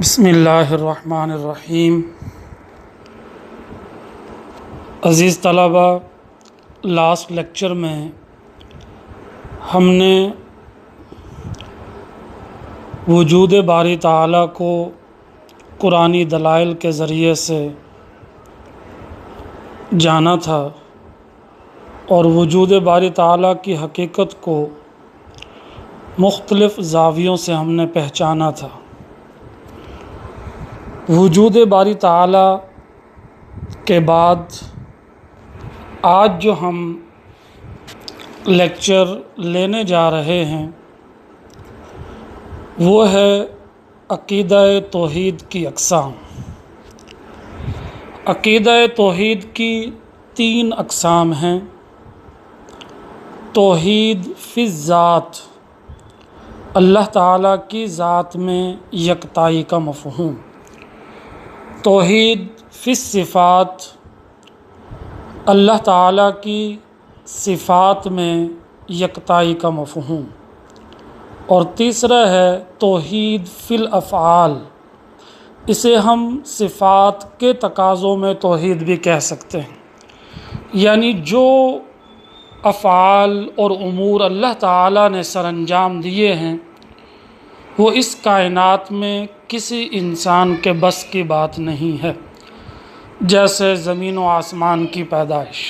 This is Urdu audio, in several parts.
بسم اللہ الرحمن الرحیم۔ عزیز طلبہ، لاسٹ لیکچر میں ہم نے وجود باری تعالیٰ کو قرآنی دلائل کے ذریعے سے جانا تھا اور وجود باری تعالیٰ کی حقیقت کو مختلف زاویوں سے ہم نے پہچانا تھا۔ وجود باری تعالیٰ کے بعد آج جو ہم لیکچر لینے جا رہے ہیں وہ ہے عقیدہ توحید کی اقسام۔ عقیدہ توحید کی 3 اقسام ہیں۔ توحید فی الذات، اللہ تعالیٰ کی ذات میں یکتائی کا مفہوم۔ توحید فی الصفات، اللہ تعالیٰ کی صفات میں یکتائی کا مفہوم۔ اور تیسرا ہے توحید فی الافعال، اسے ہم صفات کے تقاضوں میں توحید بھی کہہ سکتے ہیں، یعنی جو افعال اور امور اللہ تعالیٰ نے سر انجام دیے ہیں وہ اس کائنات میں کسی انسان کے بس کی بات نہیں ہے، جیسے زمین و آسمان کی پیدائش۔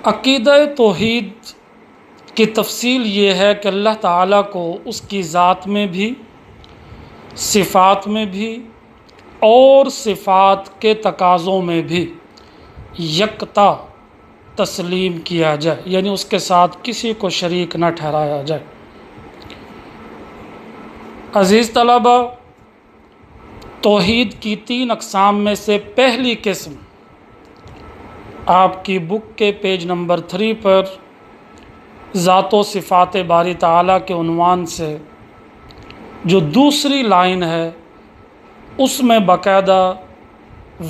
عقیدہ توحید کی تفصیل یہ ہے کہ اللہ تعالیٰ کو اس کی ذات میں بھی، صفات میں بھی اور صفات کے تقاضوں میں بھی یکتا تسلیم کیا جائے، یعنی اس کے ساتھ کسی کو شریک نہ ٹھہرایا جائے۔ عزیز طلبہ، توحید کی 3 اقسام میں سے پہلی قسم آپ کی بک کے پیج نمبر 3 پر ذات و صفات باری تعالیٰ کے عنوان سے جو دوسری لائن ہے اس میں باقاعدہ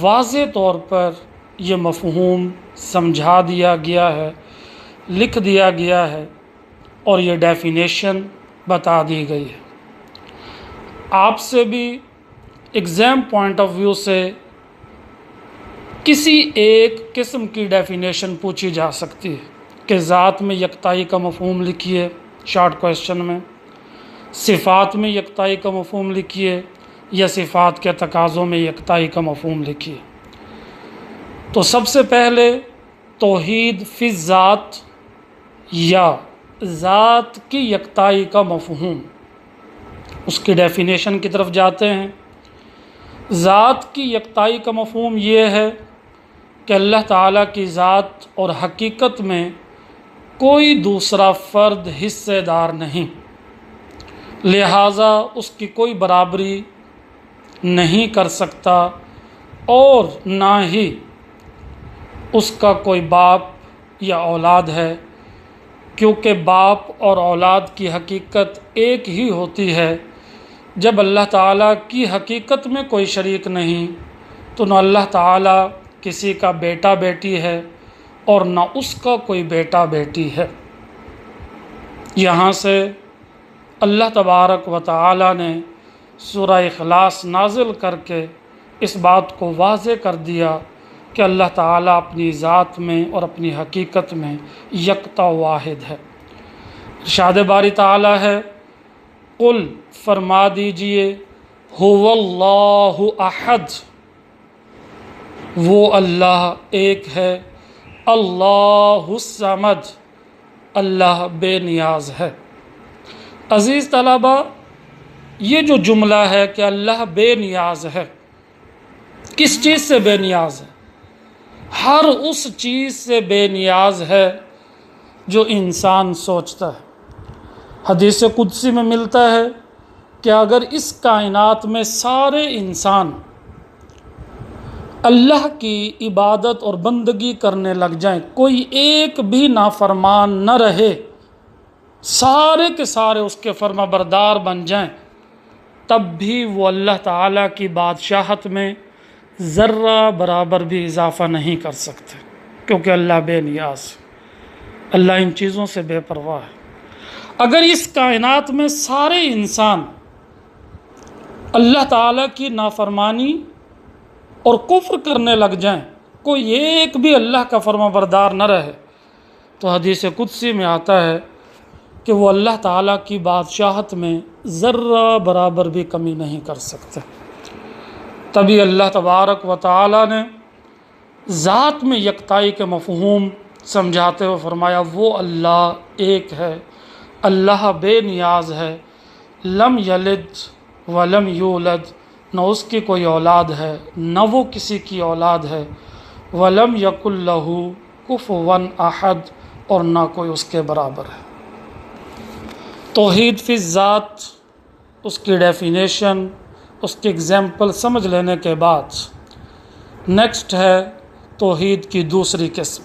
واضح طور پر یہ مفہوم سمجھا دیا گیا ہے، لکھ دیا گیا ہے اور یہ ڈیفینیشن بتا دی گئی ہے۔ آپ سے بھی ایگزام پوائنٹ آف ویو سے کسی ایک قسم کی ڈیفینیشن پوچھی جا سکتی ہے کہ ذات میں یکتائی کا مفہوم لکھیے شارٹ کویسچن میں، صفات میں یکتائی کا مفہوم لکھیے یا صفات کے تقاضوں میں یکتائی کا مفہوم لکھیے۔ تو سب سے پہلے توحید فی الذات یا ذات کی یکتائی کا مفہوم، اس کی ڈیفینیشن کی طرف جاتے ہیں۔ ذات کی یکتائی کا مفہوم یہ ہے کہ اللہ تعالیٰ کی ذات اور حقیقت میں کوئی دوسرا فرد حصے دار نہیں، لہٰذا اس کی کوئی برابری نہیں کر سکتا اور نہ ہی اس کا کوئی باپ یا اولاد ہے، کیونکہ باپ اور اولاد کی حقیقت ایک ہی ہوتی ہے۔ جب اللہ تعالیٰ کی حقیقت میں کوئی شریک نہیں تو نہ اللہ تعالیٰ کسی کا بیٹا بیٹی ہے اور نہ اس کا کوئی بیٹا بیٹی ہے۔ یہاں سے اللہ تبارک و تعالیٰ نے سورہ اخلاص نازل کر کے اس بات کو واضح کر دیا کہ اللہ تعالیٰ اپنی ذات میں اور اپنی حقیقت میں یکتا واحد ہے۔ ارشاد باری تعالیٰ ہے، قل فرما دیجئے، هو اللہ احد، وہ اللہ ایک ہے، اللہ الصمد، اللہ بے نیاز ہے۔ عزیز طلبہ، یہ جو جملہ ہے کہ اللہ بے نیاز ہے، کس چیز سے بے نیاز ہے؟ ہر اس چیز سے بے نیاز ہے جو انسان سوچتا ہے۔ حدیث قدسی میں ملتا ہے کہ اگر اس کائنات میں سارے انسان اللہ کی عبادت اور بندگی کرنے لگ جائیں، کوئی ایک بھی نافرمان نہ رہے، سارے کے سارے اس کے فرما بردار بن جائیں، تب بھی وہ اللہ تعالیٰ کی بادشاہت میں ذرہ برابر بھی اضافہ نہیں کر سکتے، کیونکہ اللہ بے نیاز ہے، اللہ ان چیزوں سے بے پرواہ ہے۔ اگر اس کائنات میں سارے انسان اللہ تعالیٰ کی نافرمانی اور کفر کرنے لگ جائیں، کوئی ایک بھی اللہ کا فرما بردار نہ رہے، تو حدیث قدسی میں آتا ہے کہ وہ اللہ تعالیٰ کی بادشاہت میں ذرہ برابر بھی کمی نہیں کر سکتے۔ تبھی اللہ تبارک و تعالیٰ نے ذات میں یکتائی کے مفہوم سمجھاتے ہوئے فرمایا وہ اللہ ایک ہے، اللہ بے نیاز ہے، لم یلد ولم یولد، نہ اس کی کوئی اولاد ہے نہ وہ کسی کی اولاد ہے، ولم یکن لہ کفوا احد، اور نہ کوئی اس کے برابر ہے۔ توحید فی ذات، اس کی ڈیفینیشن، اس کی اگزامپل سمجھ لینے کے بعد نیکسٹ ہے توحید کی دوسری قسم،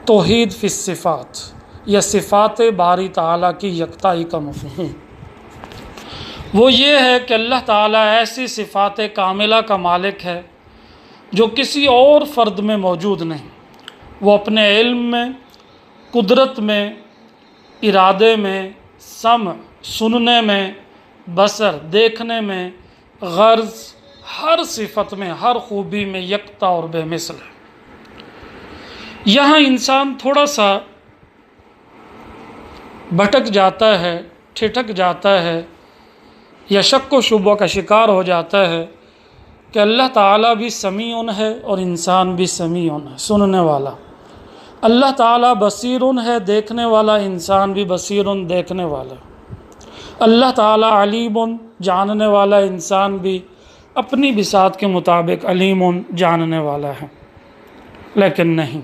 توحید فی الصفات، یا صفات باری تعالیٰ کی یکتائی کا مفہوم۔ وہ یہ ہے کہ اللہ تعالیٰ ایسی صفات کاملہ کا مالک ہے جو کسی اور فرد میں موجود نہیں۔ وہ اپنے علم میں، قدرت میں، ارادے میں، سمع سننے میں، بصر دیکھنے میں، غرض ہر صفت میں، ہر خوبی میں یکتا اور بے مثل ہے۔ یہاں انسان تھوڑا سا بھٹک جاتا ہے، ٹھٹک جاتا ہے، یا شک و شبہ کا شکار ہو جاتا ہے کہ اللہ تعالیٰ بھی سمیع ہے اور انسان بھی سمیع ہے، سننے والا۔ اللہ تعالیٰ بصیر ہے، دیکھنے والا، انسان بھی بصیر دیکھنے والا۔ اللہ تعالیٰ علیم، جاننے والا، انسان بھی اپنی بساط کے مطابق علیم جاننے والا ہے۔ لیکن نہیں،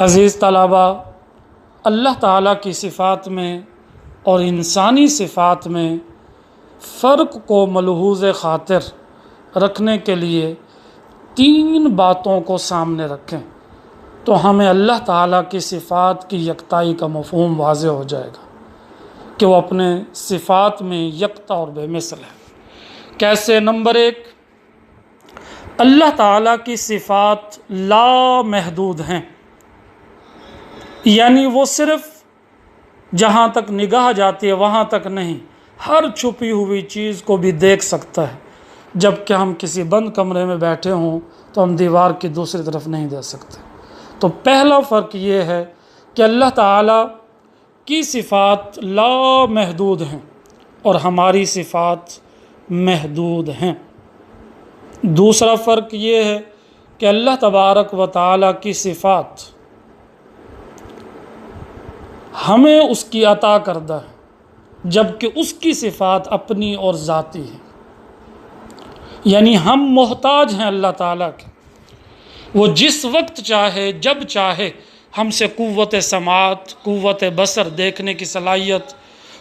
عزیز طلبہ، اللہ تعالیٰ کی صفات میں اور انسانی صفات میں فرق کو ملحوظ خاطر رکھنے کے لیے تین باتوں کو سامنے رکھیں تو ہمیں اللہ تعالیٰ کی صفات کی یکتائی کا مفہوم واضح ہو جائے گا کہ وہ اپنے صفات میں یکتا اور بے مثل ہے۔ کیسے؟ نمبر ایک، اللہ تعالیٰ کی صفات لا محدود ہیں، یعنی وہ صرف جہاں تک نگاہ جاتی ہے وہاں تک نہیں، ہر چھپی ہوئی چیز کو بھی دیکھ سکتا ہے۔ جب کہ ہم کسی بند کمرے میں بیٹھے ہوں تو ہم دیوار کی دوسری طرف نہیں دیکھ سکتے۔ تو پہلا فرق یہ ہے کہ اللہ تعالیٰ کی صفات لا محدود ہیں اور ہماری صفات محدود ہیں۔ دوسرا فرق یہ ہے کہ اللہ تبارک و تعالیٰ کی صفات ہمیں اس کی عطا کردہ ہے، جبکہ اس کی صفات اپنی اور ذاتی ہیں، یعنی ہم محتاج ہیں اللہ تعالیٰ کے۔ وہ جس وقت چاہے، جب چاہے، ہم سے قوت سماعت، قوت بصر دیکھنے کی صلاحیت،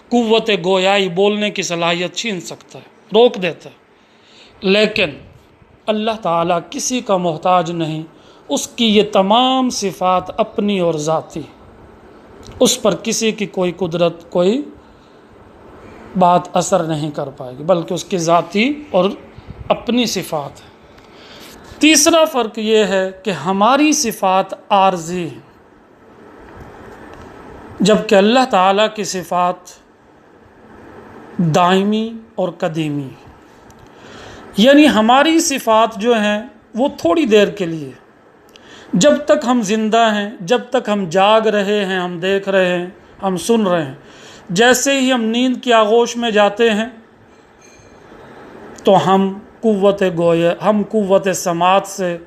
قوت گویائی بولنے کی صلاحیت چھین سکتا ہے، روک دیتا ہے۔ لیکن اللہ تعالیٰ کسی کا محتاج نہیں، اس کی یہ تمام صفات اپنی اور ذاتی، اس پر کسی کی کوئی قدرت، کوئی بات اثر نہیں کر پائے گی، بلکہ اس کی ذاتی اور اپنی صفات ہے۔ تیسرا فرق یہ ہے کہ ہماری صفات عارضی ہیں، جبکہ اللہ تعالیٰ کی صفات دائمی اور قدیمی، یعنی ہماری صفات جو ہیں وہ تھوڑی دیر کے لیے، جب تک ہم زندہ ہیں، جب تک ہم جاگ رہے ہیں، ہم دیکھ رہے ہیں، ہم سن رہے ہیں۔ جیسے ہی ہم نیند کی آغوش میں جاتے ہیں تو ہم قوت سماعت سے،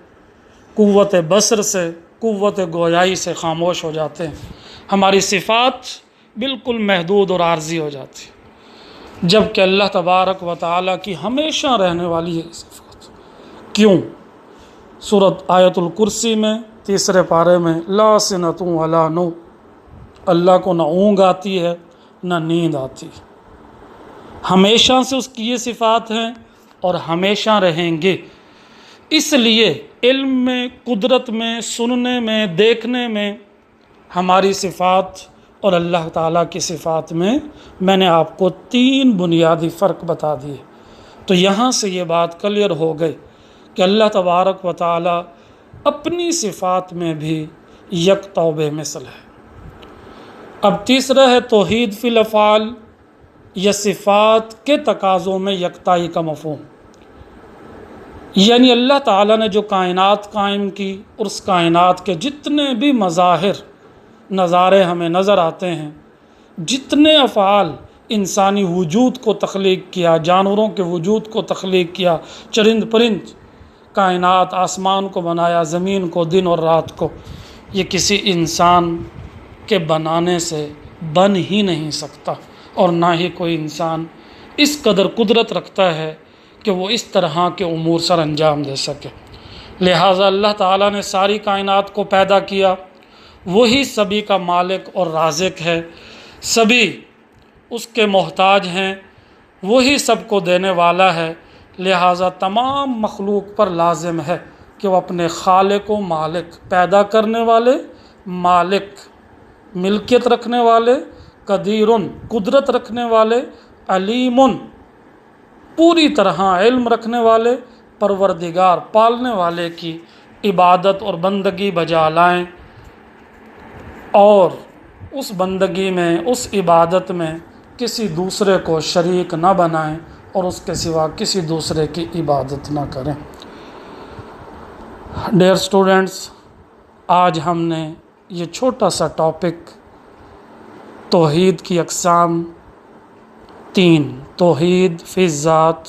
قوت بصر سے، قوت گویائی سے خاموش ہو جاتے ہیں۔ ہماری صفات بالکل محدود اور عارضی ہو جاتی ہے، جبکہ اللہ تبارک و تعالیٰ کی ہمیشہ رہنے والی ہے صفات۔ کیوں؟ سورۃ آیت الکرسی میں 3 پارے میں لا سنۃ ولا نوم، اللہ کو نہ اونگ آتی ہے نہ نیند آتی، ہمیشہ سے اس کی یہ صفات ہیں اور ہمیشہ رہیں گے۔ اس لیے علم میں، قدرت میں، سننے میں، دیکھنے میں ہماری صفات اور اللہ تعالیٰ کی صفات میں نے آپ کو 3 بنیادی فرق بتا دیے۔ تو یہاں سے یہ بات کلیئر ہو گئی کہ اللہ تبارک و تعالیٰ اپنی صفات میں بھی یکتا و بے مثل ہے۔ اب تیسرا ہے توحید فی الافعال، یا صفات کے تقاضوں میں یکتائی کا مفہوم، یعنی اللہ تعالیٰ نے جو کائنات قائم کی اور اس کائنات کے جتنے بھی مظاہر نظارے ہمیں نظر آتے ہیں، جتنے افعال انسانی وجود کو تخلیق کیا، جانوروں کے وجود کو تخلیق کیا، چرند پرند کائنات، آسمان کو بنایا، زمین کو، دن اور رات کو، یہ کسی انسان کے بنانے سے بن ہی نہیں سکتا، اور نہ ہی کوئی انسان اس قدر قدرت رکھتا ہے کہ وہ اس طرح کے امور سر انجام دے سکے۔ لہٰذا اللہ تعالیٰ نے ساری کائنات کو پیدا کیا، وہی سبھی کا مالک اور رازق ہے، سبھی اس کے محتاج ہیں، وہی سب کو دینے والا ہے۔ لہٰذا تمام مخلوق پر لازم ہے کہ وہ اپنے خالق و مالک، پیدا کرنے والے، مالک ملکیت رکھنے والے، قدیرن قدرت رکھنے والے، علیمن پوری طرح علم رکھنے والے، پروردگار پالنے والے کی عبادت اور بندگی بجا لائیں، اور اس بندگی میں، اس عبادت میں کسی دوسرے کو شریک نہ بنائیں اور اس کے سوا کسی دوسرے کی عبادت نہ کریں۔ ڈیئر اسٹوڈنٹس، آج ہم نے یہ چھوٹا سا ٹاپک توحید کی اقسام 3، توحید فی الذات،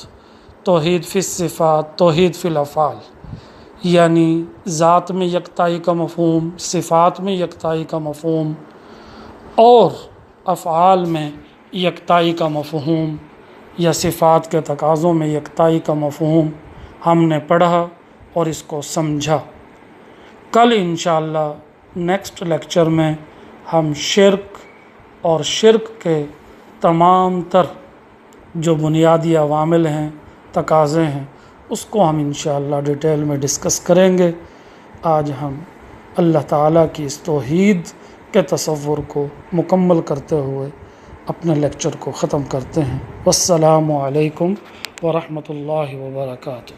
توحید فی الصفات، توحید فی الافعال، یعنی ذات میں یکتائی کا مفہوم، صفات میں یکتائی کا مفہوم اور افعال میں یکتائی کا مفہوم یا صفات کے تقاضوں میں یکتائی کا مفہوم ہم نے پڑھا اور اس کو سمجھا۔ کل انشاءاللہ نیکسٹ لیکچر میں ہم شرک اور شرک کے تمام تر جو بنیادی عوامل ہیں، تقاضے ہیں، اس کو ہم انشاءاللہ ڈیٹیل میں ڈسکس کریں گے۔ آج ہم اللہ تعالیٰ کی اس توحید کے تصور کو مکمل کرتے ہوئے اپنے لیکچر کو ختم کرتے ہیں۔ والسلام علیکم ورحمۃ اللہ وبرکاتہ۔